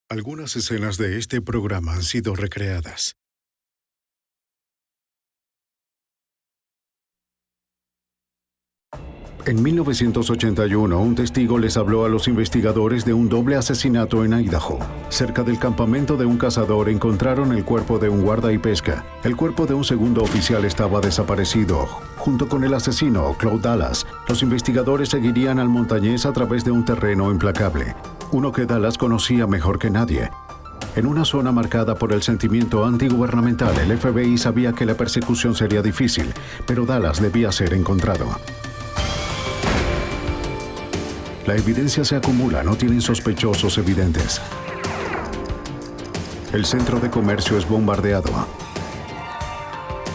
Algunas escenas de este programa han sido recreadas. En 1981, un testigo les habló a los investigadores de un doble asesinato en Idaho. Cerca del campamento de un cazador encontraron el cuerpo de un guarda y pesca. El cuerpo de un segundo oficial estaba desaparecido, junto con el asesino, Claude Dallas. Los investigadores seguirían al montañés a través de un terreno implacable, uno que Dallas conocía mejor que nadie. En una zona marcada por el sentimiento antigubernamental, el FBI sabía que la persecución sería difícil, pero Dallas debía ser encontrado. La evidencia se acumula, no tienen sospechosos evidentes. El centro de comercio es bombardeado.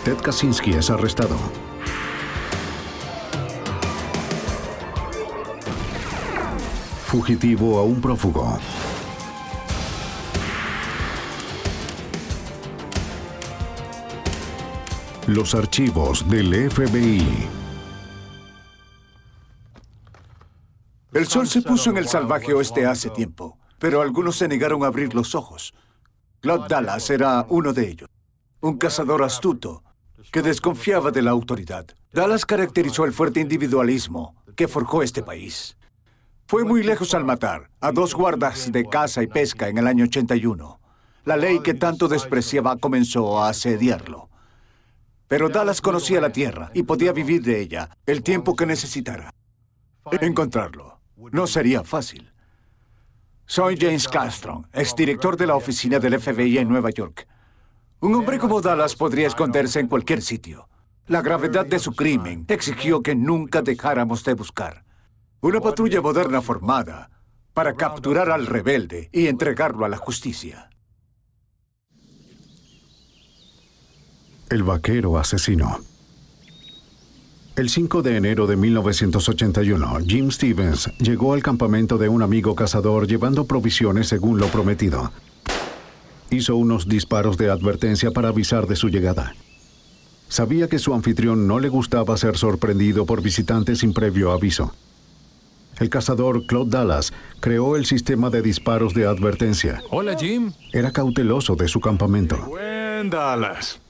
Ted Kaczynski es arrestado. Fugitivo a un prófugo. Los archivos del FBI. El sol se puso en el salvaje oeste hace tiempo, pero algunos se negaron a abrir los ojos. Claude Dallas era uno de ellos, un cazador astuto que desconfiaba de la autoridad. Dallas caracterizó el fuerte individualismo que forjó este país. Fue muy lejos al matar a 2 guardas de caza y pesca en el año 81. La ley que tanto despreciaba comenzó a asediarlo. Pero Dallas conocía la tierra y podía vivir de ella el tiempo que necesitara. Encontrarlo no sería fácil. Soy James Castron, exdirector de la oficina del FBI en Nueva York. Un hombre como Dallas podría esconderse en cualquier sitio. La gravedad de su crimen exigió que nunca dejáramos de buscar. Una patrulla moderna formada para capturar al rebelde y entregarlo a la justicia. El vaquero asesino. El 5 de enero de 1981, Jim Stevens llegó al campamento de un amigo cazador llevando provisiones según lo prometido. Hizo unos disparos de advertencia para avisar de su llegada. Sabía que su anfitrión no le gustaba ser sorprendido por visitantes sin previo aviso. El cazador Claude Dallas creó el sistema de disparos de advertencia. Hola, Jim. Era cauteloso de su campamento. Buen Dallas.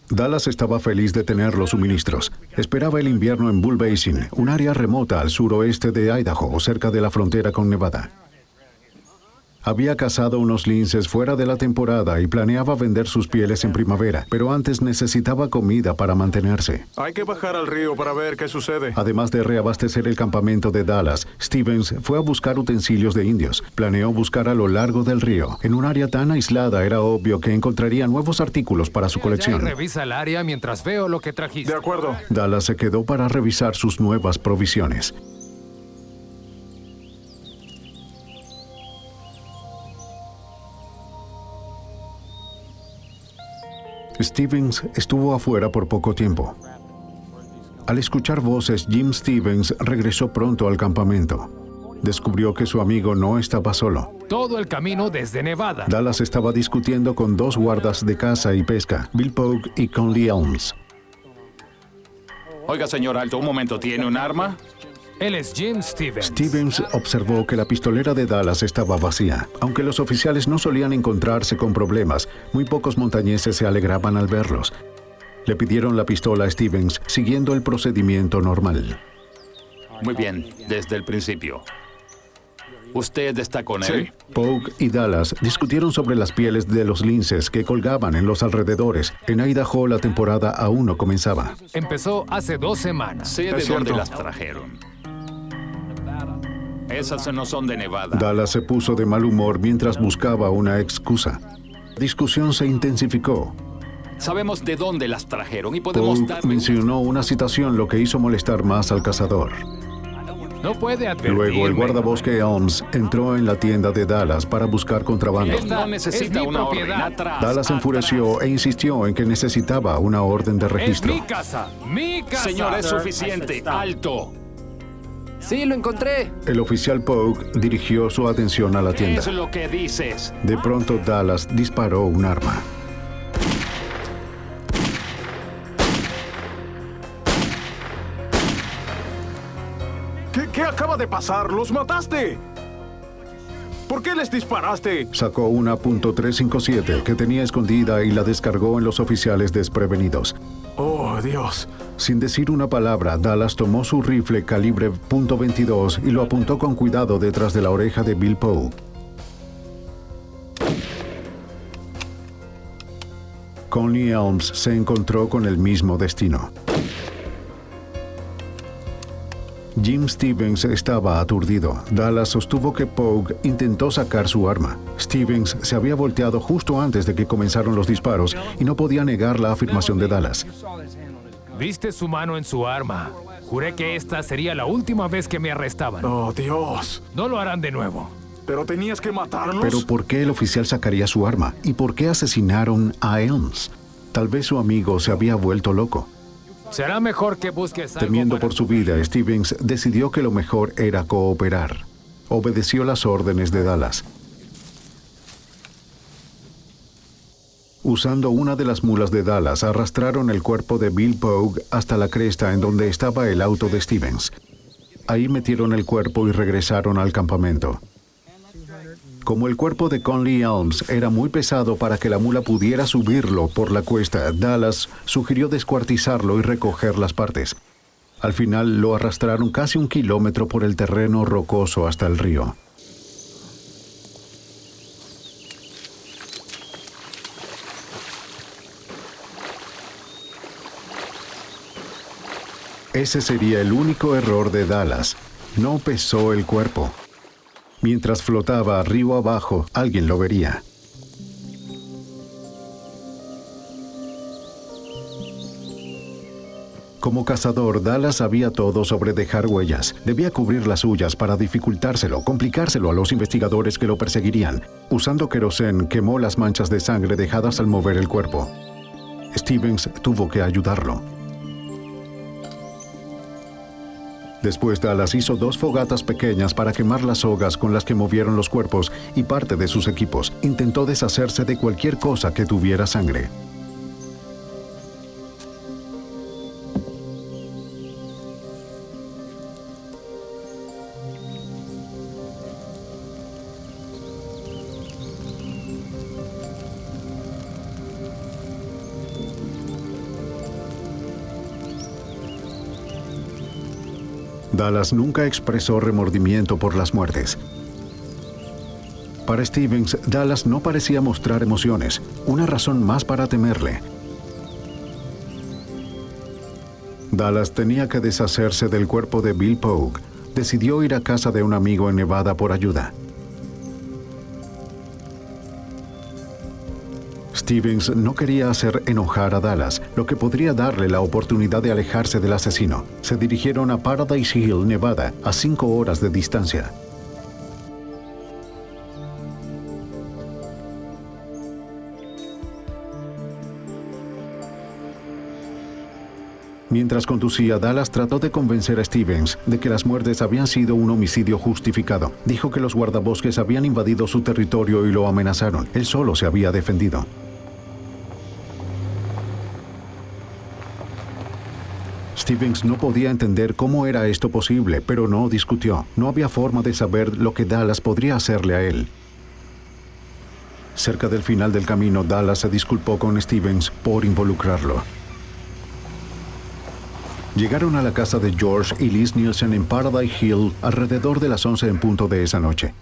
Dallas estaba feliz de tener los suministros. Esperaba el invierno en Bull Basin, un área remota al suroeste de Idaho, cerca de la frontera con Nevada. Había cazado unos linces fuera de la temporada y planeaba vender sus pieles en primavera, pero antes necesitaba comida para mantenerse. Hay que bajar al río para ver qué sucede. Además de reabastecer el campamento de Dallas, Stevens fue a buscar utensilios de indios. Planeó buscar a lo largo del río. En un área tan aislada era obvio que encontraría nuevos artículos para su colección. Revisa el área mientras veo lo que trajiste. De acuerdo. Dallas se quedó para revisar sus nuevas provisiones. Stevens estuvo afuera por poco tiempo. Al escuchar voces, Jim Stevens regresó pronto al campamento. Descubrió que su amigo no estaba solo. Todo el camino desde Nevada. Dallas estaba discutiendo con 2 guardas de caza y pesca, Bill Pogue y Conley Elms. Oiga, señor Alto, un momento, ¿tiene un arma? Él es Jim Stevens. Stevens observó que la pistolera de Dallas estaba vacía. Aunque los oficiales no solían encontrarse con problemas, muy pocos montañeses se alegraban al verlos. Le pidieron la pistola a Stevens, siguiendo el procedimiento normal. Muy bien, desde el principio. ¿Usted está con él? Pogue y Dallas discutieron sobre las pieles de los linces que colgaban en los alrededores. En Idaho la temporada aún no comenzaba. Empezó hace 2 semanas. Sé de dónde las trajeron. Esas no son de Nevada. Dallas se puso de mal humor mientras buscaba una excusa. La discusión se intensificó. Sabemos de dónde las trajeron y podemos Pogue darle... mencionó una citación, lo que hizo molestar más al cazador. No puede advertirme. Luego el guardabosque Elms entró en la tienda de Dallas para buscar contrabando. Él no necesita una orden atrás. Dallas enfureció e insistió en que necesitaba una orden de registro. Es mi casa. ¡Mi casa! Señor, es suficiente. ¡Alto! Sí, lo encontré. El oficial Pogue dirigió su atención a la ¿Qué tienda. es lo que dices? De pronto Dallas disparó un arma. ¿Qué acaba de pasar? ¡Los mataste! ¿Por qué les disparaste? Sacó una .357 que tenía escondida y la descargó en los oficiales desprevenidos. Oh, Dios. Sin decir una palabra, Dallas tomó su rifle calibre .22 y lo apuntó con cuidado detrás de la oreja de Bill Pogue. Conley Elms se encontró con el mismo destino. Jim Stevens estaba aturdido. Dallas sostuvo que Pogue intentó sacar su arma. Stevens se había volteado justo antes de que comenzaron los disparos y no podía negar la afirmación de Dallas. Viste su mano en su arma. Juré que esta sería la última vez que me arrestaban. Oh, Dios. No lo harán de nuevo. ¿Pero tenías que matarlos? Pero ¿por qué el oficial sacaría su arma? ¿Y por qué asesinaron a Elms? Tal vez su amigo se había vuelto loco. Será mejor que busques algo Temiendo para por su tu vida, Stevens decidió que lo mejor era cooperar. Obedeció las órdenes de Dallas. Usando una de las mulas de Dallas, arrastraron el cuerpo de Bill Pogue hasta la cresta en donde estaba el auto de Stevens. Ahí metieron el cuerpo y regresaron al campamento. Como el cuerpo de Conley Elms era muy pesado para que la mula pudiera subirlo por la cuesta, Dallas sugirió descuartizarlo y recoger las partes. Al final lo arrastraron casi 1 kilómetro por el terreno rocoso hasta el río. Ese sería el único error de Dallas. No pesó el cuerpo. Mientras flotaba río abajo, alguien lo vería. Como cazador, Dallas sabía todo sobre dejar huellas. Debía cubrir las suyas para dificultárselo, complicárselo a los investigadores que lo perseguirían. Usando querosén, quemó las manchas de sangre dejadas al mover el cuerpo. Stevens tuvo que ayudarlo. Después, Dallas hizo 2 fogatas pequeñas para quemar las sogas con las que movieron los cuerpos y parte de sus equipos. Intentó deshacerse de cualquier cosa que tuviera sangre. Dallas nunca expresó remordimiento por las muertes. Para Stevens, Dallas no parecía mostrar emociones, una razón más para temerle. Dallas tenía que deshacerse del cuerpo de Bill Pogue. Decidió ir a casa de un amigo en Nevada por ayuda. Stevens no quería hacer enojar a Dallas, lo que podría darle la oportunidad de alejarse del asesino. Se dirigieron a Paradise Hill, Nevada, a 5 horas de distancia. Mientras conducía, Dallas trató de convencer a Stevens de que las muertes habían sido un homicidio justificado. Dijo que los guardabosques habían invadido su territorio y lo amenazaron. Él solo se había defendido. Stevens no podía entender cómo era esto posible, pero no discutió. No había forma de saber lo que Dallas podría hacerle a él. Cerca del final del camino, Dallas se disculpó con Stevens por involucrarlo. Llegaron a la casa de George y Liz Nielsen en Paradise Hill alrededor de las 11 en punto de esa noche.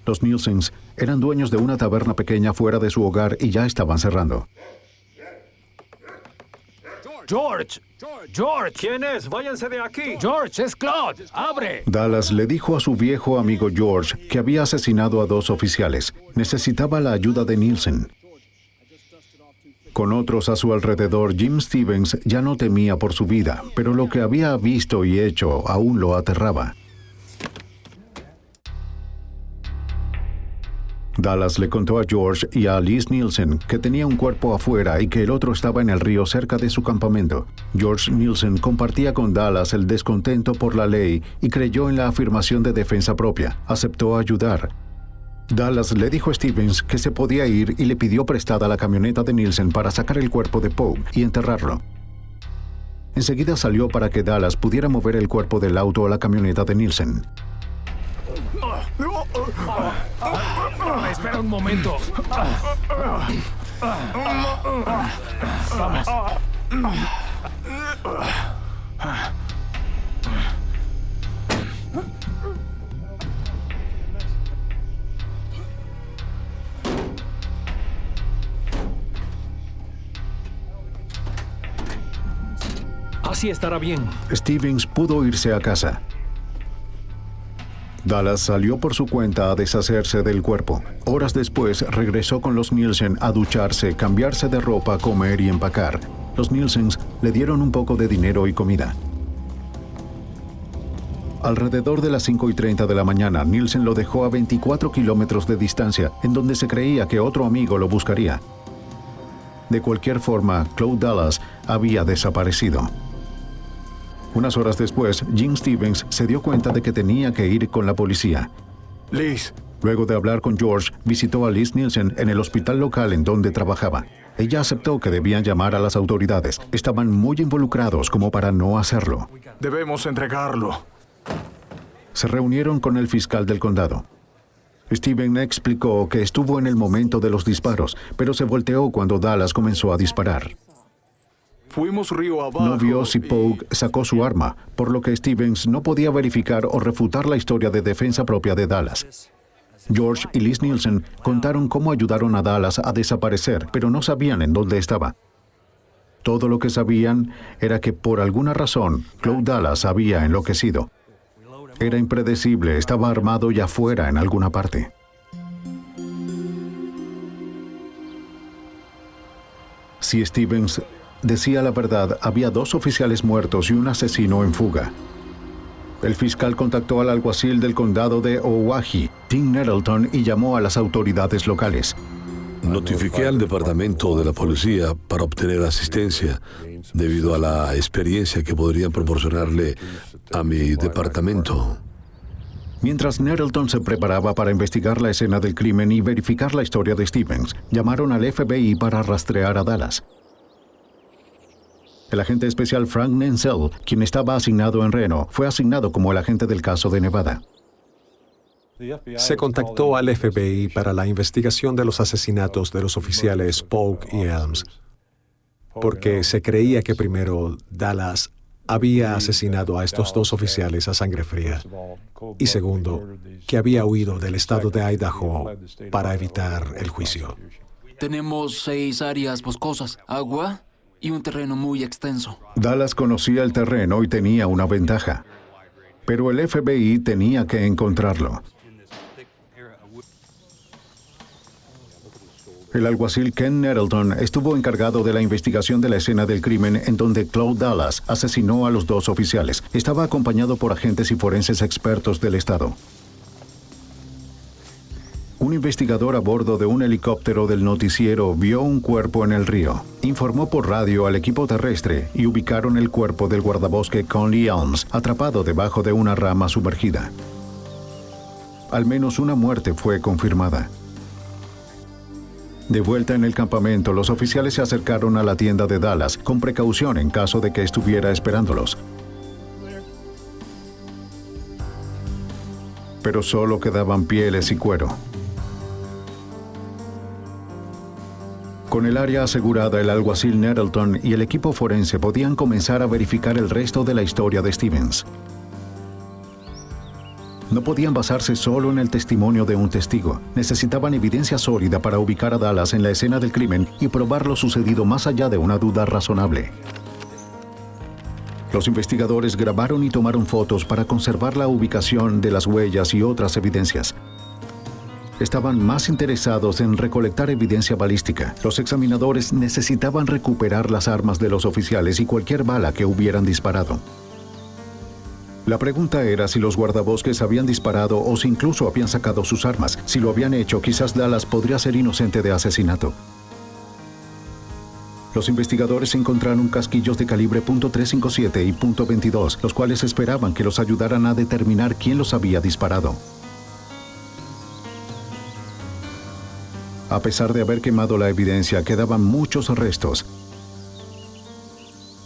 Los Nielsens eran dueños de una taberna pequeña fuera de su hogar y ya estaban cerrando. ¡George! ¡George! ¿Quién es? Váyanse de aquí. ¡George, es Claude! ¡Abre! Dallas le dijo a su viejo amigo George que había asesinado a 2 oficiales. Necesitaba la ayuda de Nielsen. Con otros a su alrededor, Jim Stevens ya no temía por su vida, pero lo que había visto y hecho aún lo aterraba. Dallas le contó a George y a Liz Nielsen que tenía un cuerpo afuera y que el otro estaba en el río cerca de su campamento. George Nielsen compartía con Dallas el descontento por la ley y creyó en la afirmación de defensa propia. Aceptó ayudar. Dallas le dijo a Stevens que se podía ir y le pidió prestada la camioneta de Nielsen para sacar el cuerpo de Pogue y enterrarlo. Enseguida salió para que Dallas pudiera mover el cuerpo del auto a la camioneta de Nielsen. Espera un momento. Vamos. Así estará bien. Stevens pudo irse a casa. Dallas salió por su cuenta a deshacerse del cuerpo. Horas después regresó con los Nielsen a ducharse, cambiarse de ropa, comer y empacar. Los Nielsens le dieron un poco de dinero y comida. Alrededor de las 5:30 de la mañana, Nielsen lo dejó a 24 kilómetros de distancia, en donde se creía que otro amigo lo buscaría. De cualquier forma, Claude Dallas había desaparecido. Unas horas después, Jean Stevens se dio cuenta de que tenía que ir con la policía. Liz, Luego de hablar con George, visitó a Liz Nielsen en el hospital local en donde trabajaba. Ella aceptó que debían llamar a las autoridades. Estaban muy involucrados como para no hacerlo. debemos entregarlo. Se reunieron con el fiscal del condado. Steven explicó que estuvo en el momento de los disparos, pero se volteó cuando Dallas comenzó a disparar. Fuimos río abajo. No vio si y- Pogue sacó su arma, por lo que Stevens no podía verificar o refutar la historia de defensa propia de Dallas. George y Liz Nielsen contaron cómo ayudaron a Dallas a desaparecer, pero no sabían en dónde estaba. Todo lo que sabían era que por alguna razón Claude Dallas había enloquecido. Era impredecible, estaba armado y afuera en alguna parte. Si Stevens decía la verdad, había 2 oficiales muertos y un asesino en fuga. El fiscal contactó al alguacil del condado de Owyhee, Tim Nettleton, y llamó a las autoridades locales. Notifiqué al departamento de la policía para obtener asistencia debido a la experiencia que podrían proporcionarle a mi departamento. Mientras Nettleton se preparaba para investigar la escena del crimen y verificar la historia de Stevens, llamaron al FBI para rastrear a Dallas. El agente especial Frank Nensel, quien estaba asignado en Reno, fue asignado como el agente del caso de Nevada. Se contactó al FBI para la investigación de los asesinatos de los oficiales Polk y Helms, porque se creía que primero Dallas había asesinado a estos 2 oficiales a sangre fría y segundo, que había huido del estado de Idaho para evitar el juicio. Tenemos 6 áreas boscosas, agua y un terreno muy extenso. Dallas conocía el terreno y tenía una ventaja, pero el FBI tenía que encontrarlo. El alguacil Ken Nettleton estuvo encargado de la investigación de la escena del crimen en donde Claude Dallas asesinó a los 2 oficiales. Estaba acompañado por agentes y forenses expertos del estado. Un investigador a bordo de un helicóptero del noticiero vio un cuerpo en el río. Informó por radio al equipo terrestre y ubicaron el cuerpo del guardabosque Conley Elms atrapado debajo de una rama sumergida. Al menos una muerte fue confirmada. De vuelta en el campamento, los oficiales se acercaron a la tienda de Dallas con precaución en caso de que estuviera esperándolos. Pero solo quedaban pieles y cuero. Con el área asegurada, el alguacil Nettleton y el equipo forense podían comenzar a verificar el resto de la historia de Stevens. No podían basarse solo en el testimonio de un testigo. Necesitaban evidencia sólida para ubicar a Dallas en la escena del crimen y probar lo sucedido más allá de una duda razonable. Los investigadores grabaron y tomaron fotos para conservar la ubicación de las huellas y otras evidencias. Estaban más interesados en recolectar evidencia balística. Los examinadores necesitaban recuperar las armas de los oficiales y cualquier bala que hubieran disparado. La pregunta era si los guardabosques habían disparado o si incluso habían sacado sus armas. Si lo habían hecho, quizás Dallas podría ser inocente de asesinato. Los investigadores encontraron casquillos de calibre .357 y .22, los cuales esperaban que los ayudaran a determinar quién los había disparado. A pesar de haber quemado la evidencia, quedaban muchos restos.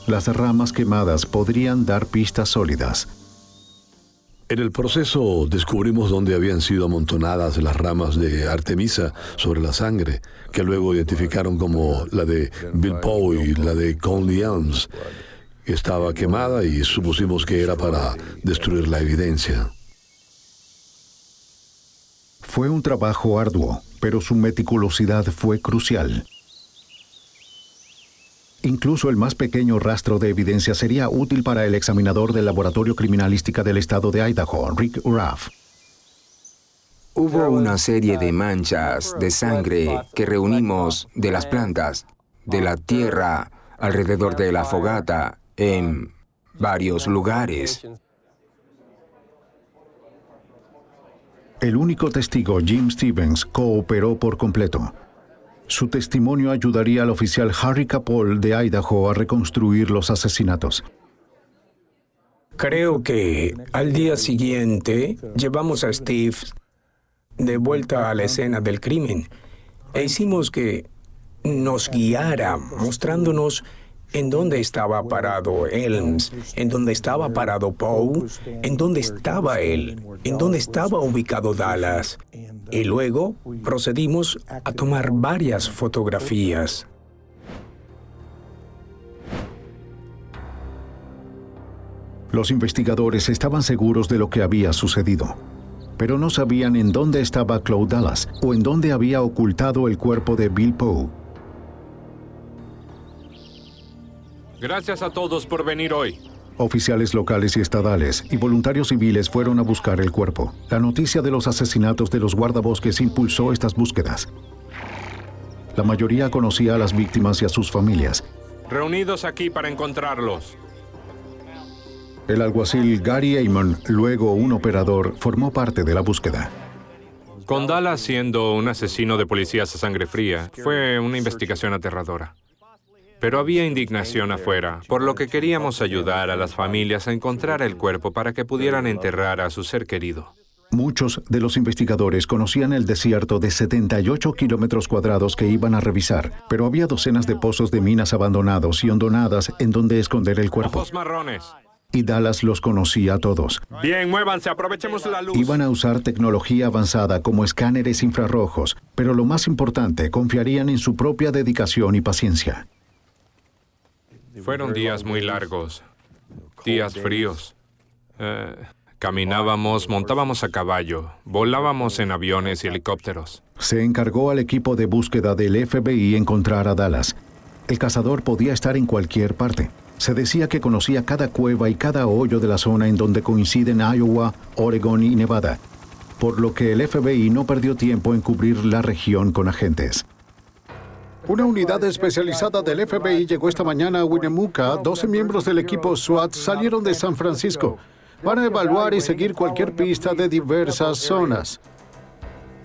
Las ramas quemadas podrían dar pistas sólidas. En el proceso descubrimos dónde habían sido amontonadas las ramas de Artemisa sobre la sangre, que luego identificaron como la de Bill Poe y la de Conley Elms. Estaba quemada y supusimos que era para destruir la evidencia. Fue un trabajo arduo, pero su meticulosidad fue crucial. Incluso el más pequeño rastro de evidencia sería útil para el examinador del Laboratorio Criminalística del Estado de Idaho, Rick Ruff. Hubo una serie de manchas de sangre que reunimos de las plantas, de la tierra, alrededor de la fogata, en varios lugares. El único testigo, Jim Stevens, cooperó por completo. Su testimonio ayudaría al oficial Harry Capol de Idaho a reconstruir los asesinatos. Creo que al día siguiente llevamos a Steve de vuelta a la escena del crimen e hicimos que nos guiara mostrándonos en dónde estaba parado Elms, en dónde estaba parado Poe, en dónde estaba él, en dónde estaba ubicado Dallas. Y luego procedimos a tomar varias fotografías. Los investigadores estaban seguros de lo que había sucedido, pero no sabían en dónde estaba Claude Dallas o en dónde había ocultado el cuerpo de Bill Poe. Gracias a todos por venir hoy. Oficiales locales y estadales y voluntarios civiles fueron a buscar el cuerpo. La noticia de los asesinatos de los guardabosques impulsó estas búsquedas. La mayoría conocía a las víctimas y a sus familias. Reunidos aquí para encontrarlos. El alguacil Gary Amon, luego un operador, formó parte de la búsqueda. Con Dallas siendo un asesino de policías a sangre fría, fue una investigación aterradora. Pero había indignación afuera, por lo que queríamos ayudar a las familias a encontrar el cuerpo para que pudieran enterrar a su ser querido. Muchos de los investigadores conocían el desierto de 78 kilómetros cuadrados que iban a revisar, pero había docenas de pozos de minas abandonados y hondonadas en donde esconder el cuerpo. Ojos marrones. Y Dallas los conocía a todos. Bien, muévanse, aprovechemos la luz. Iban a usar tecnología avanzada como escáneres infrarrojos, pero lo más importante, confiarían en su propia dedicación y paciencia. Fueron días muy largos, días fríos. Caminábamos, montábamos a caballo, volábamos en aviones y helicópteros. Se encargó al equipo de búsqueda del FBI encontrar a Dallas. El cazador podía estar en cualquier parte. Se decía que conocía cada cueva y cada hoyo de la zona en donde coinciden Iowa, Oregon y Nevada, por lo que el FBI no perdió tiempo en cubrir la región con agentes. Una unidad especializada del FBI llegó esta mañana a Winnemucca. 12 miembros del equipo SWAT salieron de San Francisco. Van a evaluar y seguir cualquier pista de diversas zonas.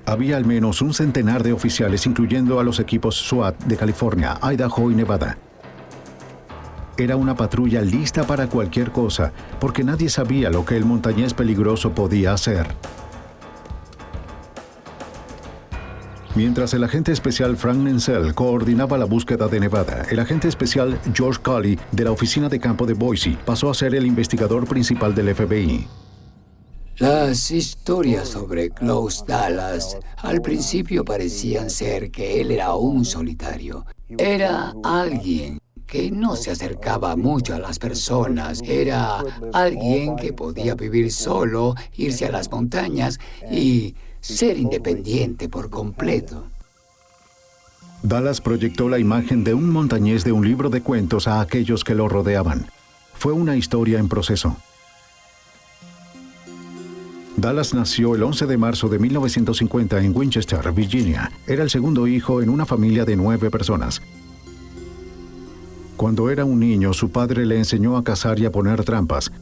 Había al menos un centenar de oficiales, incluyendo a los equipos SWAT de California, Idaho y Nevada. Era una patrulla lista para cualquier cosa, porque nadie sabía lo que el montañés peligroso podía hacer. Mientras el agente especial Frank Nensel coordinaba la búsqueda de Nevada, el agente especial George Colley de la oficina de campo de Boise pasó a ser el investigador principal del FBI. Las historias sobre Claude Dallas al principio parecían ser que él era un solitario. Era alguien que no se acercaba mucho a las personas. Era alguien que podía vivir solo, irse a las montañas y ser independiente por completo. Dallas proyectó la imagen de un montañés de un libro de cuentos a aquellos que lo rodeaban. Fue una historia en proceso. Dallas nació el 11 de marzo de 1950 en Winchester, Virginia. Era el segundo hijo en una familia de 9 personas. Cuando era un niño, su padre le enseñó a cazar y a poner trampas,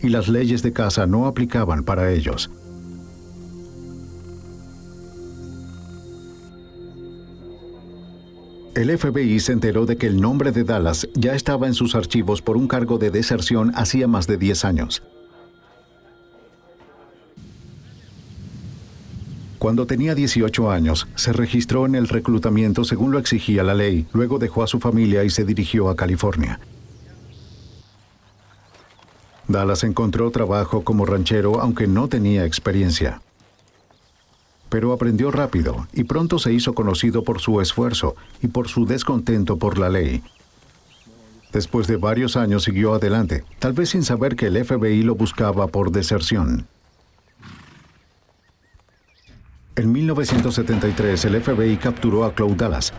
y las leyes de caza no aplicaban para ellos. El FBI se enteró de que el nombre de Dallas ya estaba en sus archivos por un cargo de deserción hacía más de 10 años. Cuando tenía 18 años, se registró en el reclutamiento según lo exigía la ley. Luego dejó a su familia y se dirigió a California. Dallas encontró trabajo como ranchero aunque no tenía experiencia. Pero aprendió rápido y pronto se hizo conocido por su esfuerzo y por su descontento por la ley. Después de varios años siguió adelante, tal vez sin saber que el FBI lo buscaba por deserción. En 1973, el FBI capturó a Cloud Dallas.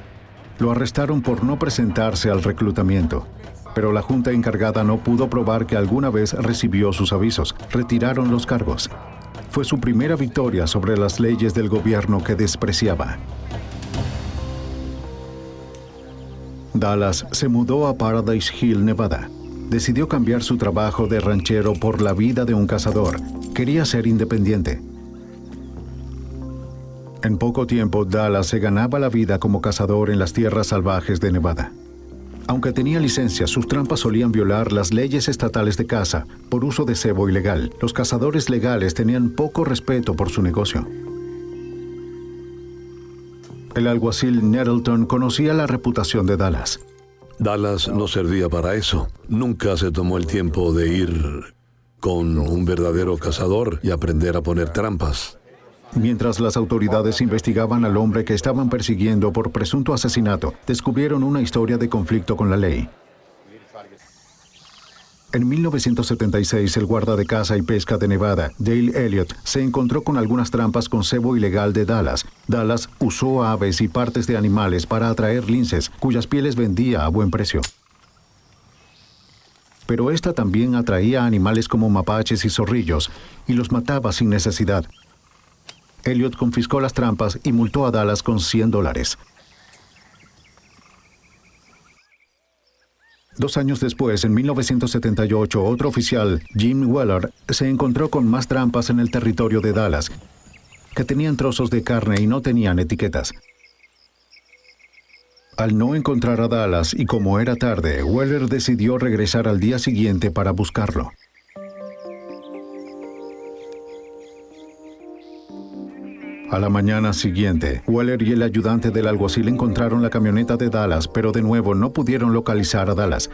Lo arrestaron por no presentarse al reclutamiento, pero la junta encargada no pudo probar que alguna vez recibió sus avisos. Retiraron los cargos. Fue su primera victoria sobre las leyes del gobierno que despreciaba. Dallas se mudó a Paradise Hill, Nevada. Decidió cambiar su trabajo de ranchero por la vida de un cazador. Quería ser independiente. En poco tiempo, Dallas se ganaba la vida como cazador en las tierras salvajes de Nevada. Aunque tenía licencia, sus trampas solían violar las leyes estatales de caza por uso de cebo ilegal. Los cazadores legales tenían poco respeto por su negocio. El alguacil Nettleton conocía la reputación de Dallas. Dallas no servía para eso. Nunca se tomó el tiempo de ir con un verdadero cazador y aprender a poner trampas. Mientras las autoridades investigaban al hombre que estaban persiguiendo por presunto asesinato, descubrieron una historia de conflicto con la ley. En 1976, el guarda de caza y pesca de Nevada, Dale Elliott, se encontró con algunas trampas con cebo ilegal de Dallas. Dallas usó aves y partes de animales para atraer linces, cuyas pieles vendía a buen precio. Pero esta también atraía animales como mapaches y zorrillos, y los mataba sin necesidad. Elliott confiscó las trampas y multó a Dallas con $100. 2 años después, en 1978, otro oficial, Jim Weller, se encontró con más trampas en el territorio de Dallas, que tenían trozos de carne y no tenían etiquetas. Al no encontrar a Dallas y como era tarde, Weller decidió regresar al día siguiente para buscarlo. A la mañana siguiente, Weller y el ayudante del alguacil encontraron la camioneta de Dallas, pero de nuevo no pudieron localizar a Dallas.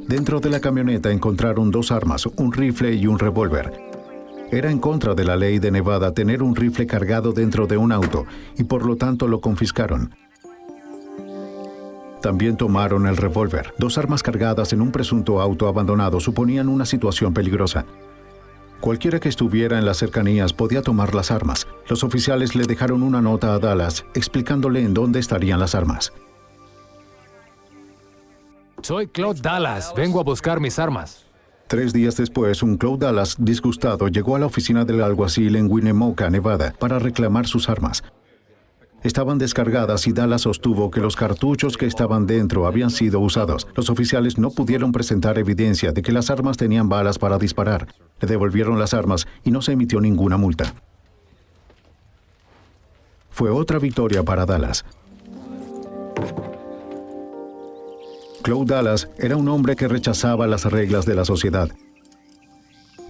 Dentro de la camioneta encontraron 2 armas, un rifle y un revólver. Era en contra de la ley de Nevada tener un rifle cargado dentro de un auto, y por lo tanto lo confiscaron. También tomaron el revólver. 2 armas cargadas en un presunto auto abandonado suponían una situación peligrosa. Cualquiera que estuviera en las cercanías podía tomar las armas. Los oficiales le dejaron una nota a Dallas explicándole en dónde estarían las armas. Soy Cloud Dallas. Vengo a buscar mis armas. 3 días después, un Cloud Dallas disgustado llegó a la oficina del alguacil en Winnemucca, Nevada, para reclamar sus armas. Estaban descargadas y Dallas sostuvo que los cartuchos que estaban dentro habían sido usados. Los oficiales no pudieron presentar evidencia de que las armas tenían balas para disparar. Le devolvieron las armas y no se emitió ninguna multa. Fue otra victoria para Dallas. Cloud Dallas era un hombre que rechazaba las reglas de la sociedad.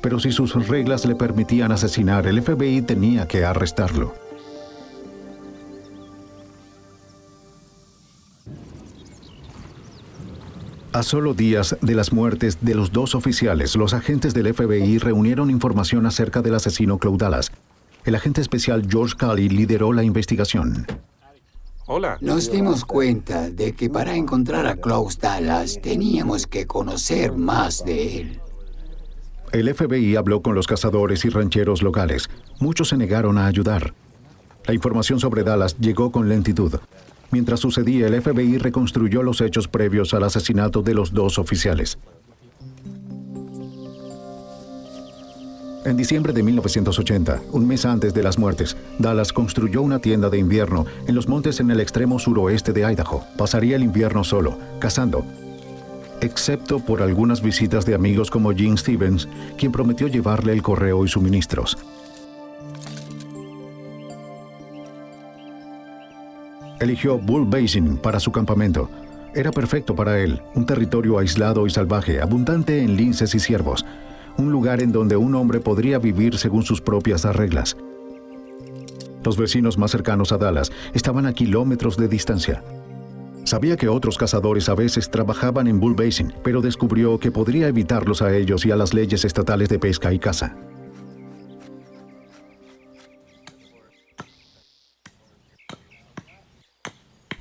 Pero si sus reglas le permitían asesinar, el FBI tenía que arrestarlo. A solo días de las muertes de los 2 oficiales, los agentes del FBI reunieron información acerca del asesino Cloud Dallas. El agente especial George Calley lideró la investigación. Hola. Nos dimos cuenta de que para encontrar a Cloud Dallas teníamos que conocer más de él. El FBI habló con los cazadores y rancheros locales. Muchos se negaron a ayudar. La información sobre Dallas llegó con lentitud. Mientras sucedía, el FBI reconstruyó los hechos previos al asesinato de los 2 oficiales. En diciembre de 1980, un mes antes de las muertes, Dallas construyó una tienda de invierno en los montes en el extremo suroeste de Idaho. Pasaría el invierno solo, cazando, excepto por algunas visitas de amigos como Gene Stevens, quien prometió llevarle el correo y suministros. Eligió Bull Basin para su campamento. Era perfecto para él, un territorio aislado y salvaje, abundante en linces y ciervos, un lugar en donde un hombre podría vivir según sus propias reglas. Los vecinos más cercanos a Dallas estaban a kilómetros de distancia. Sabía que otros cazadores a veces trabajaban en Bull Basin, pero descubrió que podría evitarlos a ellos y a las leyes estatales de pesca y caza.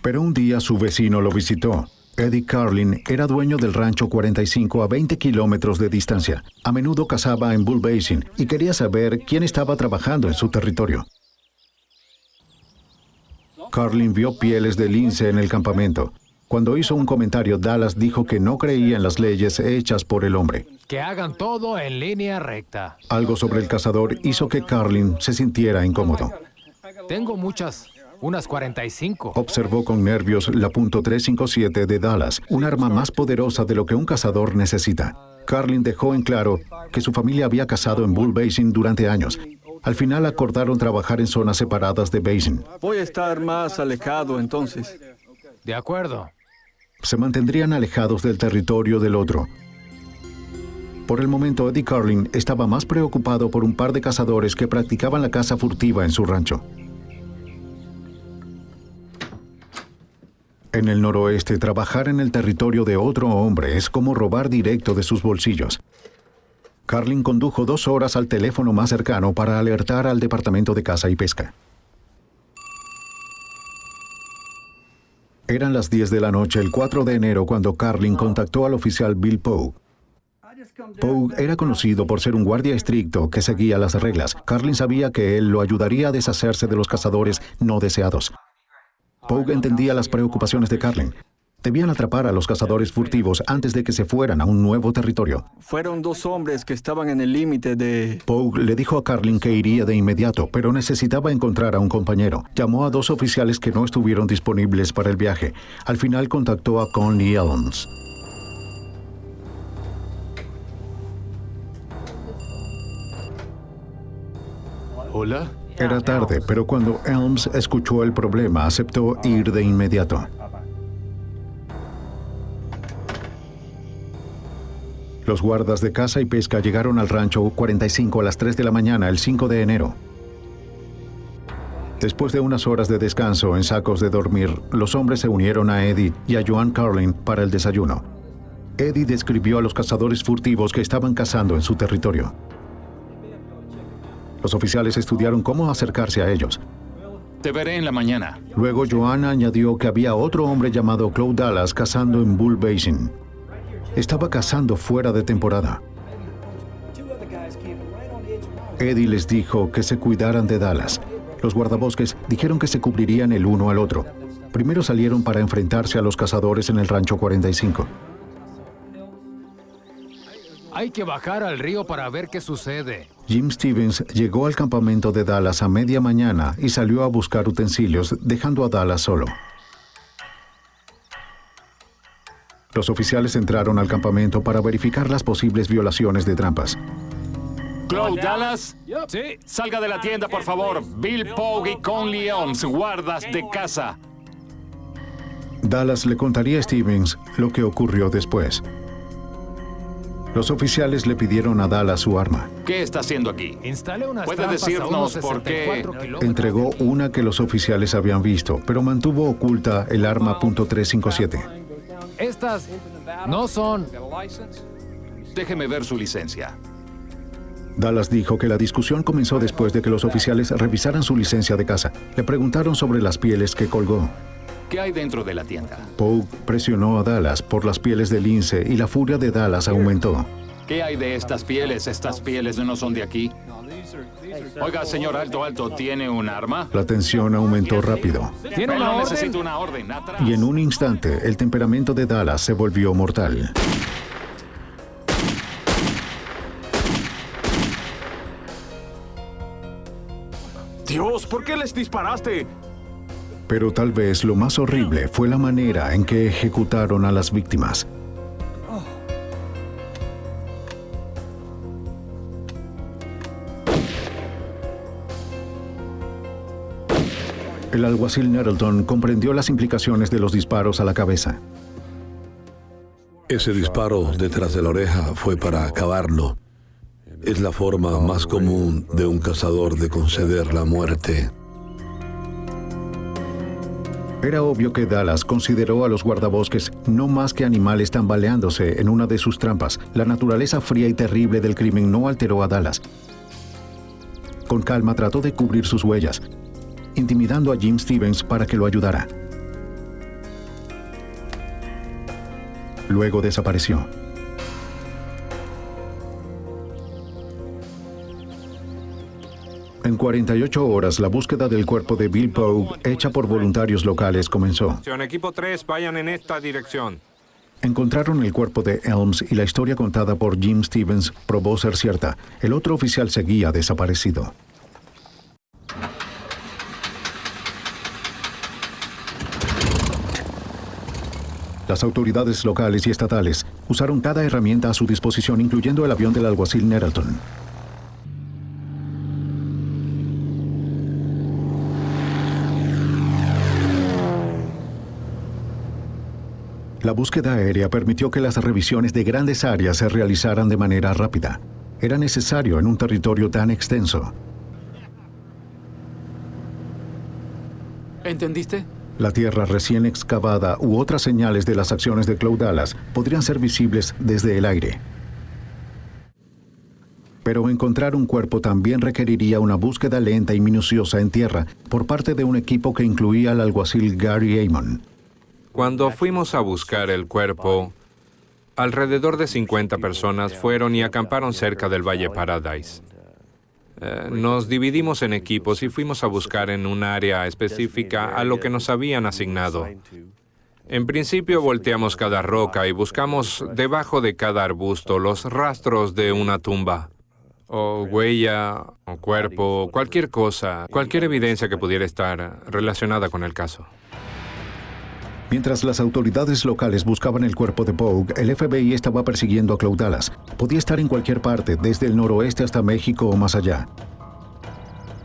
Pero un día su vecino lo visitó. Eddie Carlin era dueño del rancho 45 a 20 kilómetros de distancia. A menudo cazaba en Bull Basin y quería saber quién estaba trabajando en su territorio. Carlin vio pieles de lince en el campamento. Cuando hizo un comentario, Dallas dijo que no creía en las leyes hechas por el hombre. Que hagan todo en línea recta. Algo sobre el cazador hizo que Carlin se sintiera incómodo. Tengo unas 45. Observó con nervios la .357 de Dallas, un arma más poderosa de lo que un cazador necesita. Carlin dejó en claro que su familia había cazado en Bull Basin durante años. Al final acordaron trabajar en zonas separadas de Basin. Voy a estar más alejado entonces. De acuerdo. Se mantendrían alejados del territorio del otro. Por el momento, Eddie Carlin estaba más preocupado por un par de cazadores que practicaban la caza furtiva en su rancho. En el noroeste, trabajar en el territorio de otro hombre es como robar directo de sus bolsillos. Carlin condujo 2 horas al teléfono más cercano para alertar al Departamento de Caza y Pesca. Eran las 10 de la noche el 4 de enero cuando Carlin contactó al oficial Bill Pogue. Pogue era conocido por ser un guardia estricto que seguía las reglas. Carlin sabía que él lo ayudaría a deshacerse de los cazadores no deseados. Pogue entendía las preocupaciones de Carlin. Debían atrapar a los cazadores furtivos antes de que se fueran a un nuevo territorio. Fueron 2 hombres que estaban en el límite de... Pogue le dijo a Carlin que iría de inmediato, pero necesitaba encontrar a un compañero. Llamó a 2 oficiales que no estuvieron disponibles para el viaje. Al final contactó a Conley Elms. Hola. Era tarde, pero cuando Elms escuchó el problema, aceptó ir de inmediato. Los guardas de caza y pesca llegaron al rancho 45 a las 3 de la mañana el 5 de enero. Después de unas horas de descanso en sacos de dormir, los hombres se unieron a Eddie y a Joan Carlin para el desayuno. Eddie describió a los cazadores furtivos que estaban cazando en su territorio. Los oficiales estudiaron cómo acercarse a ellos. Te veré en la mañana. Luego Joan añadió que había otro hombre llamado Claude Dallas cazando en Bull Basin. Estaba cazando fuera de temporada. Eddie les dijo que se cuidaran de Dallas. Los guardabosques dijeron que se cubrirían el uno al otro. Primero salieron para enfrentarse a los cazadores en el rancho 45. Hay que bajar al río para ver qué sucede. Jim Stevens llegó al campamento de Dallas a media mañana y salió a buscar utensilios, dejando a Dallas solo. Los oficiales entraron al campamento para verificar las posibles violaciones de trampas. Claude Dallas. Sí. Salga de la tienda, por favor. Bill Pogue y Conley Elms, guardas de caza. Dallas le contaría a Stevens lo que ocurrió después. Los oficiales le pidieron a Dallas su arma. ¿Qué está haciendo aquí? Instalé unas ¿Puede trampas decirnos a unos por qué? 64 kilómetros. Entregó una que los oficiales habían visto, pero mantuvo oculta el arma .357. Estas no son... Déjeme ver su licencia. Dallas dijo que la discusión comenzó después de que los oficiales revisaran su licencia de caza. Le preguntaron sobre las pieles que colgó. ¿Qué hay dentro de la tienda? Pogue presionó a Dallas por las pieles de lince y la furia de Dallas aumentó. ¿Qué hay de estas pieles? ¿Estas pieles no son de aquí? Oiga, señor Alto, ¿tiene un arma? La tensión aumentó rápido. ¿Tiene una orden? Necesito una orden. Atrás. Y en un instante, el temperamento de Dallas se volvió mortal. Dios, ¿por qué les disparaste? Pero tal vez lo más horrible fue la manera en que ejecutaron a las víctimas. El alguacil Nettleton comprendió las implicaciones de los disparos a la cabeza. Ese disparo detrás de la oreja fue para acabarlo. Es la forma más común de un cazador de conceder la muerte. Era obvio que Dallas consideró a los guardabosques no más que animales tambaleándose en una de sus trampas. La naturaleza fría y terrible del crimen no alteró a Dallas. Con calma trató de cubrir sus huellas, intimidando a Jim Stevens para que lo ayudara. Luego desapareció. En 48 horas, la búsqueda del cuerpo de Bill Pogue, hecha por voluntarios locales, comenzó. Equipo 3, vayan en esta dirección. Encontraron el cuerpo de Elms y la historia contada por Jim Stevens probó ser cierta. El otro oficial seguía desaparecido. Las autoridades locales y estatales usaron cada herramienta a su disposición, incluyendo el avión del alguacil Nettleton. La búsqueda aérea permitió que las revisiones de grandes áreas se realizaran de manera rápida. Era necesario en un territorio tan extenso. ¿Entendiste? La tierra recién excavada u otras señales de las acciones de Cloud Dallas podrían ser visibles desde el aire. Pero encontrar un cuerpo también requeriría una búsqueda lenta y minuciosa en tierra por parte de un equipo que incluía al alguacil Gary Amon. Cuando fuimos a buscar el cuerpo, alrededor de 50 personas fueron y acamparon cerca del Valle Paradise. Nos dividimos en equipos y fuimos a buscar en un área específica a lo que nos habían asignado. En principio volteamos cada roca y buscamos debajo de cada arbusto los rastros de una tumba, o huella, o cuerpo, cualquier cosa, cualquier evidencia que pudiera estar relacionada con el caso. Mientras las autoridades locales buscaban el cuerpo de Pogue, el FBI estaba persiguiendo a Cloud Dallas. Podía estar en cualquier parte, desde el noroeste hasta México o más allá.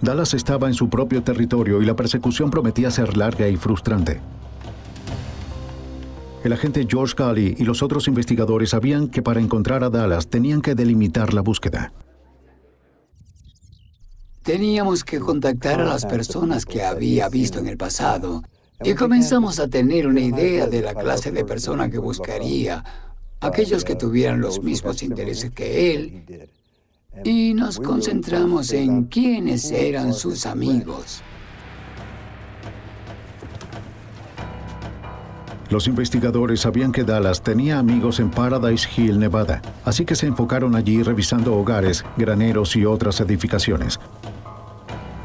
Dallas estaba en su propio territorio y la persecución prometía ser larga y frustrante. El agente George Galley y los otros investigadores sabían que para encontrar a Dallas tenían que delimitar la búsqueda. Teníamos que contactar a las personas que había visto en el pasado. Y comenzamos a tener una idea de la clase de persona que buscaría, aquellos que tuvieran los mismos intereses que él, y nos concentramos en quiénes eran sus amigos. Los investigadores sabían que Dallas tenía amigos en Paradise Hill, Nevada, así que se enfocaron allí revisando hogares, graneros y otras edificaciones.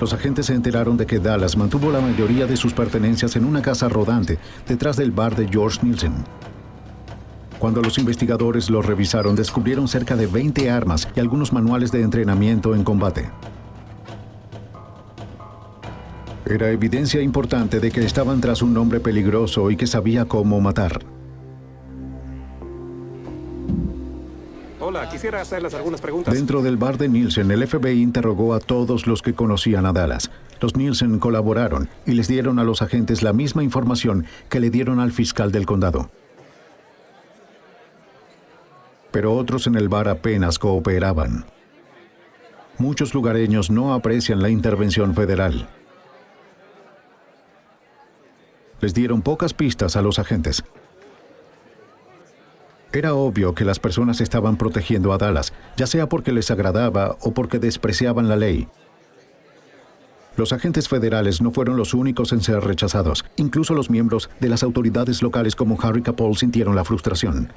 Los agentes se enteraron de que Dallas mantuvo la mayoría de sus pertenencias en una casa rodante detrás del bar de George Nielsen. Cuando los investigadores lo revisaron, descubrieron cerca de 20 armas y algunos manuales de entrenamiento en combate. Era evidencia importante de que estaban tras un hombre peligroso y que sabía cómo matar. Hola, quisiera hacerles algunas preguntas. Dentro del bar de Nielsen, el FBI interrogó a todos los que conocían a Dallas. Los Nielsen colaboraron y les dieron a los agentes la misma información que le dieron al fiscal del condado. Pero otros en el bar apenas cooperaban. Muchos lugareños no aprecian la intervención federal. Les dieron pocas pistas a los agentes. Era obvio que las personas estaban protegiendo a Dallas, ya sea porque les agradaba o porque despreciaban la ley. Los agentes federales no fueron los únicos en ser rechazados. Incluso los miembros de las autoridades locales como Harry Capol sintieron la frustración.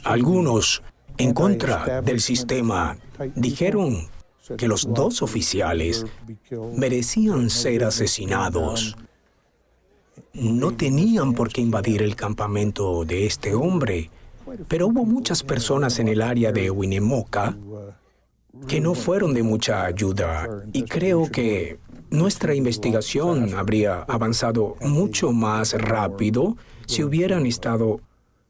Algunos, en contra del sistema, dijeron que los dos oficiales merecían ser asesinados. No tenían por qué invadir el campamento de este hombre, pero hubo muchas personas en el área de Winnemucca que no fueron de mucha ayuda, y creo que nuestra investigación habría avanzado mucho más rápido si hubieran estado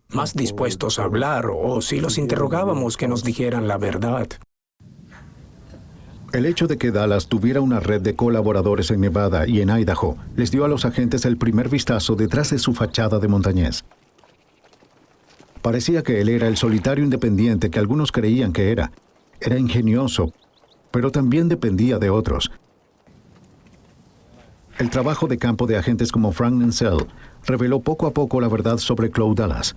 más dispuestos a hablar o si los interrogábamos que nos dijeran la verdad. El hecho de que Dallas tuviera una red de colaboradores en Nevada y en Idaho les dio a los agentes el primer vistazo detrás de su fachada de montañés. Parecía que él era el solitario independiente que algunos creían que era. Era ingenioso, pero también dependía de otros. El trabajo de campo de agentes como Frank Nansel reveló poco a poco la verdad sobre Cloud Dallas.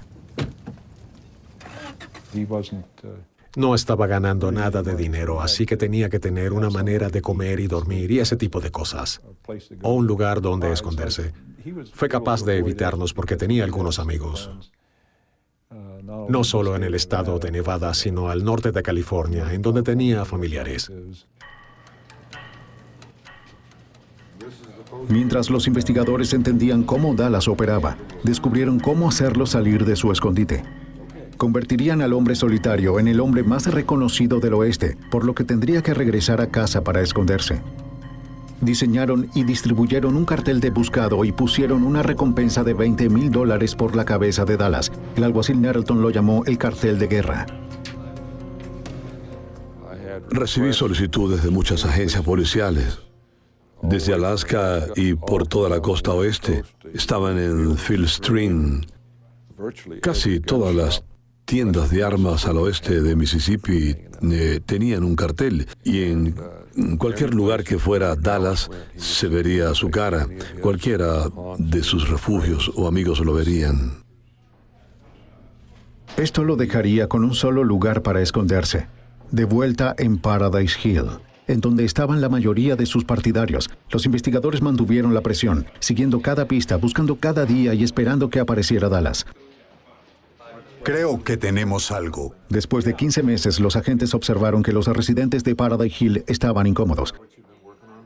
No estaba ganando nada de dinero, así que tenía que tener una manera de comer y dormir y ese tipo de cosas. O un lugar donde esconderse. Fue capaz de evitarnos porque tenía algunos amigos. No solo en el estado de Nevada, sino al norte de California, en donde tenía familiares. Mientras los investigadores entendían cómo Dallas operaba, descubrieron cómo hacerlo salir de su escondite. Convertirían al hombre solitario en el hombre más reconocido del oeste, por lo que tendría que regresar a casa para esconderse. Diseñaron y distribuyeron un cartel de buscado y pusieron una recompensa de $20,000 por la cabeza de Dallas. El alguacil Nettleton lo llamó el cartel de guerra. Recibí solicitudes de muchas agencias policiales. Desde Alaska y por toda la costa oeste. Estaban en Field Stream. Casi todas las tiendas de armas al oeste de Mississippi tenían un cartel y en cualquier lugar que fuera Dallas se vería su cara. Cualquiera de sus refugios o amigos lo verían. Esto lo dejaría con un solo lugar para esconderse, de vuelta en Paradise Hill, en donde estaban la mayoría de sus partidarios. Los investigadores mantuvieron la presión, siguiendo cada pista, buscando cada día y esperando que apareciera Dallas. Creo que tenemos algo. Después de 15 meses, los agentes observaron que los residentes de Paradise Hill estaban incómodos.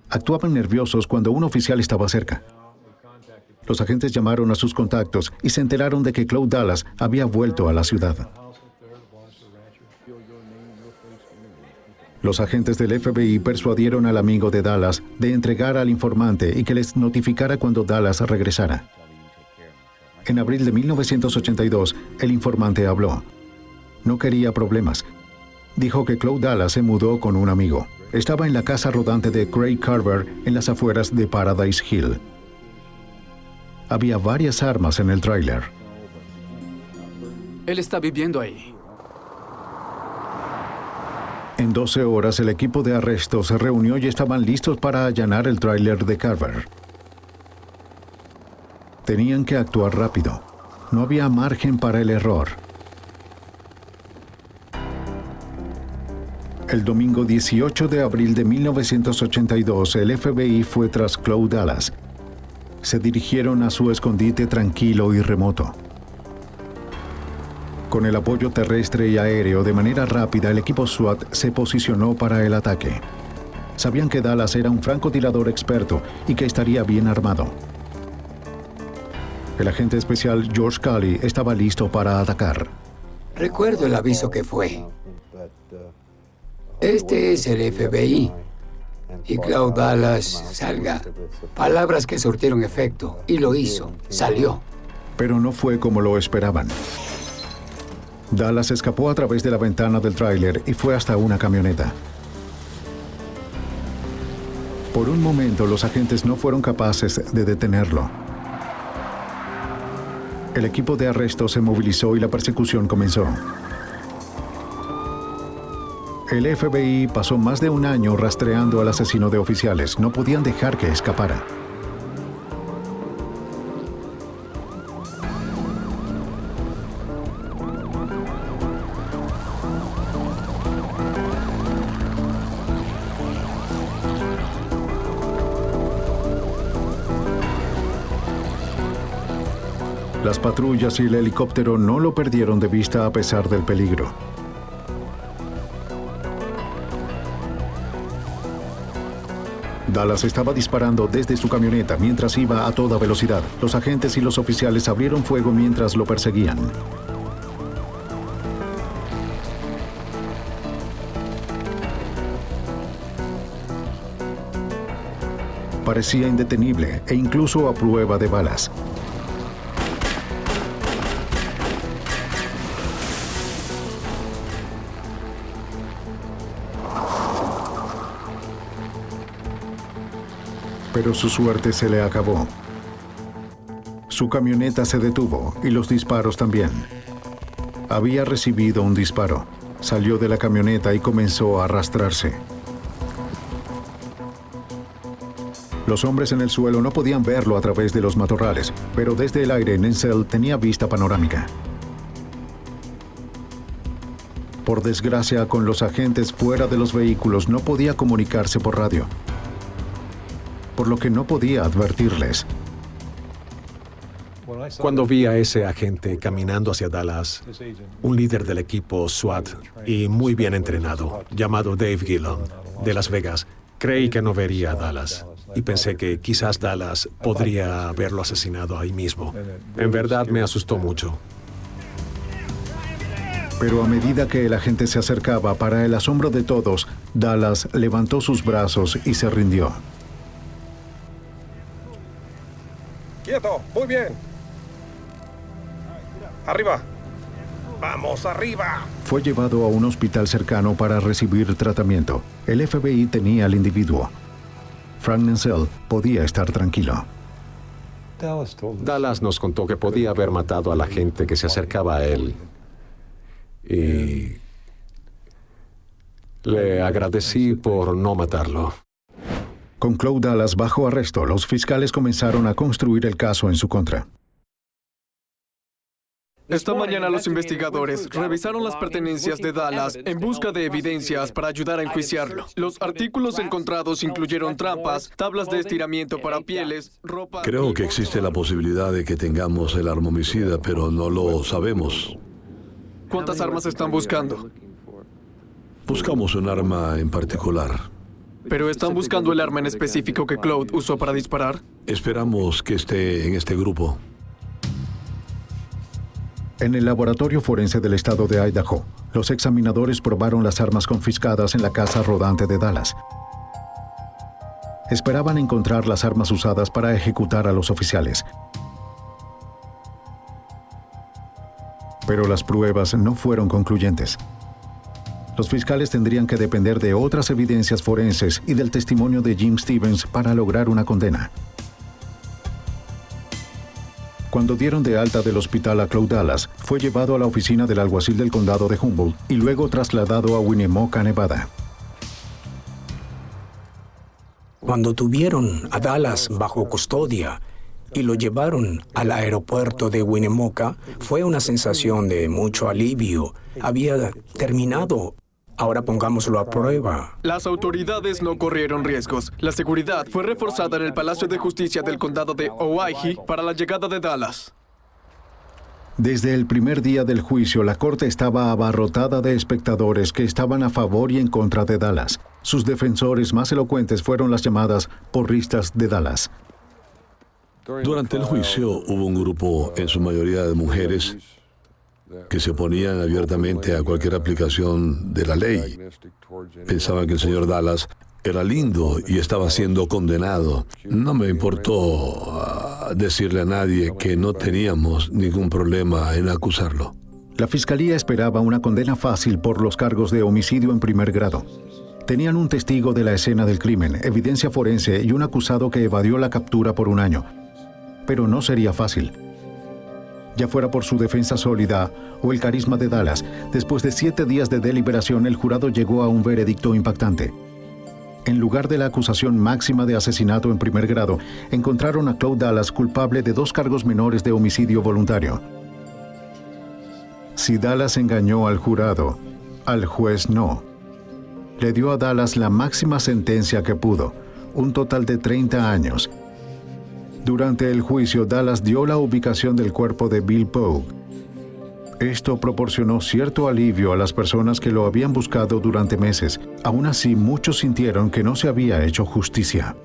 Actuaban nerviosos cuando un oficial estaba cerca. Los agentes llamaron a sus contactos y se enteraron de que Cloud Dallas había vuelto a la ciudad. Los agentes del FBI persuadieron al amigo de Dallas de entregar al informante y que les notificara cuando Dallas regresara. En abril de 1982, el informante habló. No quería problemas. Dijo que Cloud Dallas se mudó con un amigo. Estaba en la casa rodante de Craig Carver en las afueras de Paradise Hill. Había varias armas en el tráiler. Él está viviendo ahí. En 12 horas, el equipo de arresto se reunió y estaban listos para allanar el tráiler de Carver. Tenían que actuar rápido. No había margen para el error. El domingo 18 de abril de 1982, el FBI fue tras Cloud Dallas. Se dirigieron a su escondite tranquilo y remoto. Con el apoyo terrestre y aéreo de manera rápida, el equipo SWAT se posicionó para el ataque. Sabían que Dallas era un francotirador experto y que estaría bien armado. El agente especial George Cully estaba listo para atacar. Recuerdo el aviso que fue. Este es el FBI. Y Cloud Dallas, salga. Palabras que surtieron efecto. Y lo hizo. Salió. Pero no fue como lo esperaban. Dallas escapó a través de la ventana del tráiler y fue hasta una camioneta. Por un momento, los agentes no fueron capaces de detenerlo. El equipo de arresto se movilizó y la persecución comenzó. El FBI pasó más de un año rastreando al asesino de oficiales. No podían dejar que escapara. Las patrullas y el helicóptero no lo perdieron de vista a pesar del peligro. Dallas estaba disparando desde su camioneta mientras iba a toda velocidad. Los agentes y los oficiales abrieron fuego mientras lo perseguían. Parecía indetenible e incluso a prueba de balas. Pero su suerte se le acabó. Su camioneta se detuvo y los disparos también. Había recibido un disparo. Salió de la camioneta y comenzó a arrastrarse. Los hombres en el suelo no podían verlo a través de los matorrales, pero desde el aire Nensel tenía vista panorámica. Por desgracia, con los agentes fuera de los vehículos no podía comunicarse por radio, por lo que no podía advertirles. Cuando vi a ese agente caminando hacia Dallas, un líder del equipo SWAT y muy bien entrenado, llamado Dave Gillon, de Las Vegas, creí que no vería a Dallas y pensé que quizás Dallas podría haberlo asesinado ahí mismo. En verdad me asustó mucho. Pero a medida que el agente se acercaba, para el asombro de todos, Dallas levantó sus brazos y se rindió. ¡Quieto! ¡Muy bien! ¡Arriba! ¡Vamos, arriba! Fue llevado a un hospital cercano para recibir tratamiento. El FBI tenía al individuo. Frank Nensel podía estar tranquilo. Dallas nos contó que podía haber matado a la gente que se acercaba a él. Y le agradecí por no matarlo. Con Claude Dallas bajo arresto, los fiscales comenzaron a construir el caso en su contra. Esta mañana los investigadores revisaron las pertenencias de Dallas en busca de evidencias para ayudar a enjuiciarlo. Los artículos encontrados incluyeron trampas, tablas de estiramiento para pieles, ropa... Creo que existe la posibilidad de que tengamos el arma homicida, pero no lo sabemos. ¿Cuántas armas están buscando? Buscamos un arma en particular. ¿Pero están buscando el arma en específico que Claude usó para disparar? Esperamos que esté en este grupo. En el laboratorio forense del estado de Idaho, los examinadores probaron las armas confiscadas en la casa rodante de Dallas. Esperaban encontrar las armas usadas para ejecutar a los oficiales. Pero las pruebas no fueron concluyentes. Los fiscales tendrían que depender de otras evidencias forenses y del testimonio de Jim Stevens para lograr una condena. Cuando dieron de alta del hospital a Claude Dallas, fue llevado a la oficina del alguacil del condado de Humboldt y luego trasladado a Winnemucca, Nevada. Cuando tuvieron a Dallas bajo custodia y lo llevaron al aeropuerto de Winnemucca, fue una sensación de mucho alivio. Había terminado. Ahora pongámoslo a prueba. Las autoridades no corrieron riesgos. La seguridad fue reforzada en el Palacio de Justicia del Condado de Owyhee para la llegada de Dallas. Desde el primer día del juicio, la corte estaba abarrotada de espectadores que estaban a favor y en contra de Dallas. Sus defensores más elocuentes fueron las llamadas porristas de Dallas. Durante el juicio hubo un grupo, en su mayoría de mujeres, que se oponían abiertamente a cualquier aplicación de la ley. Pensaban que el señor Dallas era lindo y estaba siendo condenado. No me importó decirle a nadie que no teníamos ningún problema en acusarlo. La fiscalía esperaba una condena fácil por los cargos de homicidio en primer grado. Tenían un testigo de la escena del crimen, evidencia forense y un acusado que evadió la captura por un año. Pero no sería fácil. Ya fuera por su defensa sólida o el carisma de Dallas, después de 7 días de deliberación, el jurado llegó a un veredicto impactante. En lugar de la acusación máxima de asesinato en primer grado, encontraron a Claude Dallas culpable de 2 cargos menores de homicidio voluntario. Si Dallas engañó al jurado, al juez no. Le dio a Dallas la máxima sentencia que pudo, un total de 30 años. Durante el juicio, Dallas dio la ubicación del cuerpo de Bill Pogue. Esto proporcionó cierto alivio a las personas que lo habían buscado durante meses. Aún así, muchos sintieron que no se había hecho justicia.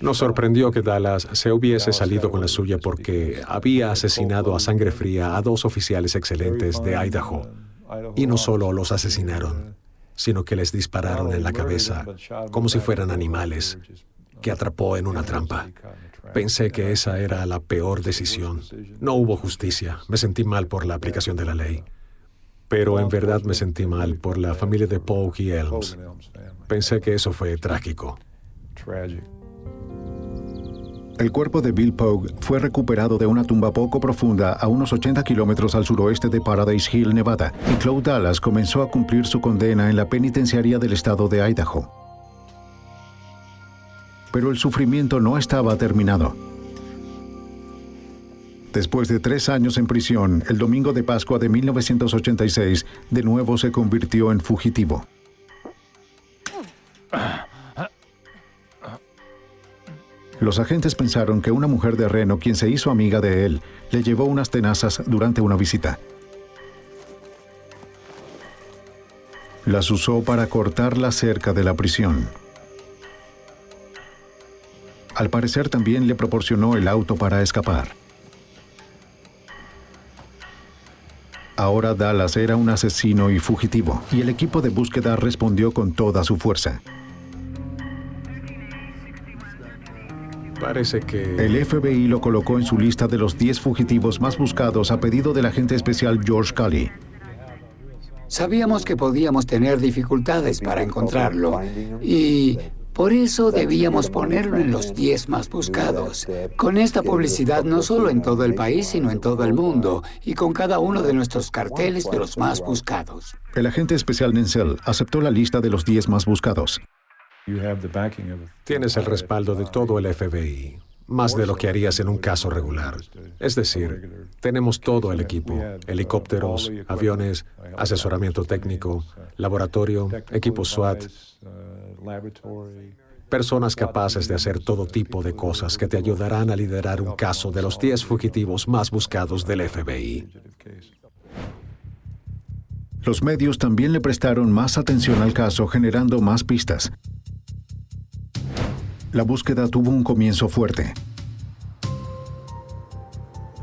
Nos sorprendió que Dallas se hubiese salido con la suya porque había asesinado a sangre fría a 2 oficiales excelentes de Idaho. Y no solo los asesinaron, sino que les dispararon en la cabeza como si fueran animales que atrapó en una trampa. Pensé que esa era la peor decisión. No hubo justicia. Me sentí mal por la aplicación de la ley. Pero en verdad me sentí mal por la familia de Pogue y Elms. Pensé que eso fue trágico. El cuerpo de Bill Pogue fue recuperado de una tumba poco profunda a unos 80 kilómetros al suroeste de Paradise Hill, Nevada, y Claude Dallas comenzó a cumplir su condena en la penitenciaría del estado de Idaho. Pero el sufrimiento no estaba terminado. Después de 3 años en prisión, el domingo de Pascua de 1986, de nuevo se convirtió en fugitivo. Los agentes pensaron que una mujer de Reno, quien se hizo amiga de él, le llevó unas tenazas durante una visita. Las usó para cortar la cerca de la prisión. Al parecer también le proporcionó el auto para escapar. Ahora Dallas era un asesino y fugitivo, y el equipo de búsqueda respondió con toda su fuerza. Parece que... El FBI lo colocó en su lista de los 10 fugitivos más buscados a pedido del agente especial George Cully. Sabíamos que podíamos tener dificultades para encontrarlo y por eso debíamos ponerlo en los 10 más buscados. Con esta publicidad no solo en todo el país, sino en todo el mundo, y con cada uno de nuestros carteles de los más buscados. El agente especial Nencel aceptó la lista de los 10 más buscados. Tienes el respaldo de todo el FBI, más de lo que harías en un caso regular. Es decir, tenemos todo el equipo, helicópteros, aviones, asesoramiento técnico, laboratorio, equipo SWAT, personas capaces de hacer todo tipo de cosas que te ayudarán a liderar un caso de los 10 fugitivos más buscados del FBI. Los medios también le prestaron más atención al caso, generando más pistas. La búsqueda tuvo un comienzo fuerte.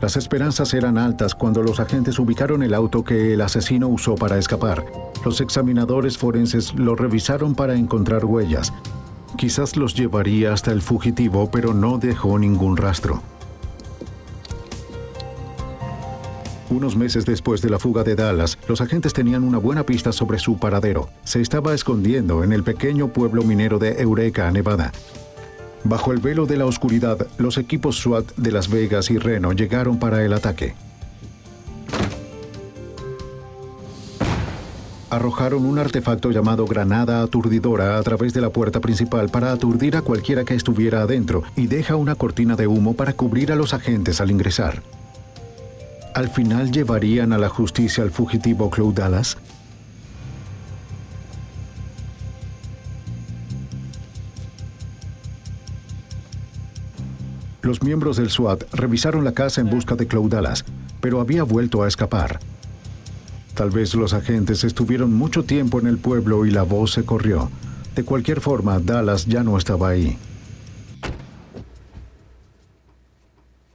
Las esperanzas eran altas cuando los agentes ubicaron el auto que el asesino usó para escapar. Los examinadores forenses lo revisaron para encontrar huellas. Quizás los llevaría hasta el fugitivo, pero no dejó ningún rastro. Unos meses después de la fuga de Dallas, los agentes tenían una buena pista sobre su paradero. Se estaba escondiendo en el pequeño pueblo minero de Eureka, Nevada. Bajo el velo de la oscuridad, los equipos SWAT de Las Vegas y Reno llegaron para el ataque. Arrojaron un artefacto llamado granada aturdidora a través de la puerta principal para aturdir a cualquiera que estuviera adentro y deja una cortina de humo para cubrir a los agentes al ingresar. ¿Al final llevarían a la justicia al fugitivo Cloud Dallas? Los miembros del SWAT revisaron la casa en busca de Cloud Dallas, pero había vuelto a escapar. Tal vez los agentes estuvieron mucho tiempo en el pueblo y la voz se corrió. De cualquier forma, Dallas ya no estaba ahí.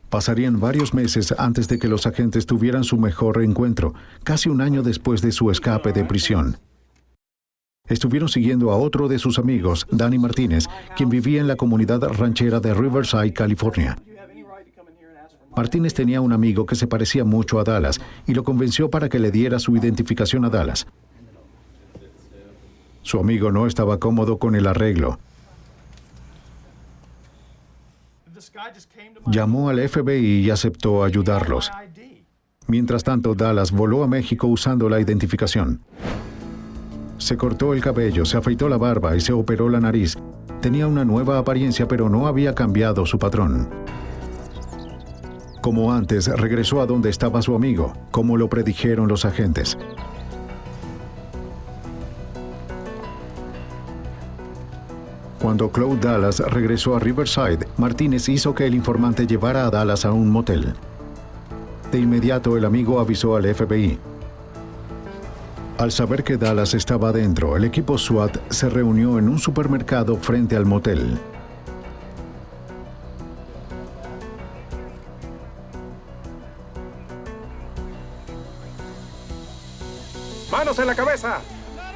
Pasarían varios meses antes de que los agentes tuvieran su mejor reencuentro, casi un año después de su escape de prisión. Estuvieron siguiendo a otro de sus amigos, Danny Martínez, quien vivía en la comunidad ranchera de Riverside, California. Martínez tenía un amigo que se parecía mucho a Dallas y lo convenció para que le diera su identificación a Dallas. Su amigo no estaba cómodo con el arreglo. Llamó al FBI y aceptó ayudarlos. Mientras tanto, Dallas voló a México usando la identificación. Se cortó el cabello, se afeitó la barba y se operó la nariz. Tenía una nueva apariencia, pero no había cambiado su patrón. Como antes, regresó a donde estaba su amigo, como lo predijeron los agentes. Cuando Cloud Dallas regresó a Riverside, Martínez hizo que el informante llevara a Dallas a un motel. De inmediato, el amigo avisó al FBI. Al saber que Dallas estaba adentro, el equipo SWAT se reunió en un supermercado frente al motel. ¡Manos en la cabeza!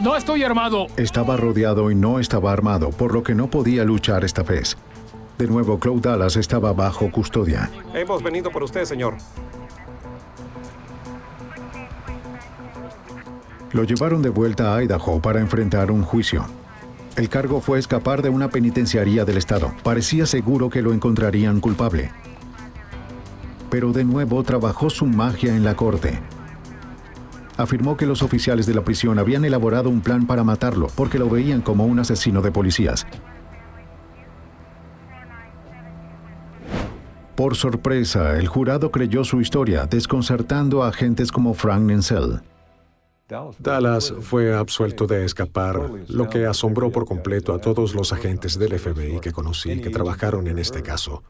¡No estoy armado! Estaba rodeado y no estaba armado, por lo que no podía luchar esta vez. De nuevo, Cloud Dallas estaba bajo custodia. Hemos venido por usted, señor. Lo llevaron de vuelta a Idaho para enfrentar un juicio. El cargo fue escapar de una penitenciaría del estado. Parecía seguro que lo encontrarían culpable. Pero de nuevo trabajó su magia en la corte. Afirmó que los oficiales de la prisión habían elaborado un plan para matarlo porque lo veían como un asesino de policías. Por sorpresa, el jurado creyó su historia, desconcertando a agentes como Frank Nencel. Dallas fue absuelto de escapar, lo que asombró por completo a todos los agentes del FBI que conocí que trabajaron en este caso,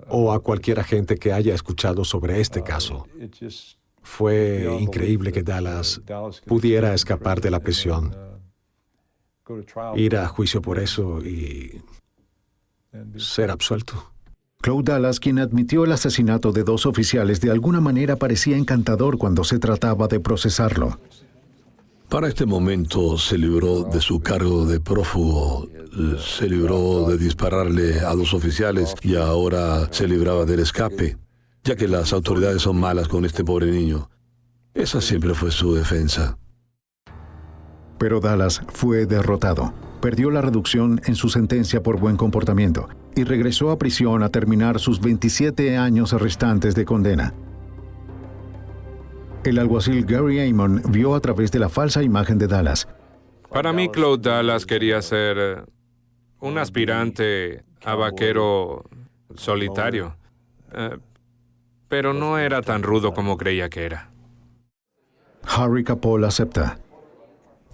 o a cualquier agente que haya escuchado sobre este caso. Fue increíble que Dallas pudiera escapar de la prisión, ir a juicio por eso y ser absuelto. Claude Dallas, quien admitió el asesinato de 2 oficiales, de alguna manera parecía encantador cuando se trataba de procesarlo. Para este momento se libró de su cargo de prófugo, se libró de dispararle a 2 oficiales y ahora se libraba del escape, ya que las autoridades son malas con este pobre niño. Esa siempre fue su defensa. Pero Dallas fue derrotado. Perdió la reducción en su sentencia por buen comportamiento y regresó a prisión a terminar sus 27 años restantes de condena. El alguacil Gary Amon vio a través de la falsa imagen de Dallas. Para mí, Claude Dallas quería ser un aspirante a vaquero solitario, pero no era tan rudo como creía que era. Harry Capol acepta.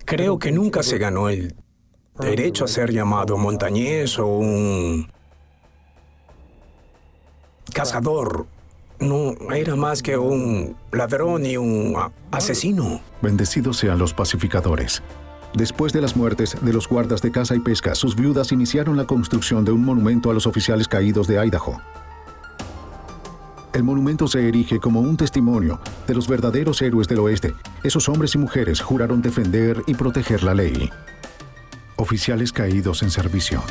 Creo que nunca se ganó el derecho a ser llamado montañés o un cazador. No era más que un ladrón y un asesino. Bendecidos sean los pacificadores. Después de las muertes de los guardas de caza y pesca, sus viudas iniciaron la construcción de un monumento a los oficiales caídos de Idaho. El monumento se erige como un testimonio de los verdaderos héroes del oeste. Esos hombres y mujeres juraron defender y proteger la ley. Oficiales caídos en servicio.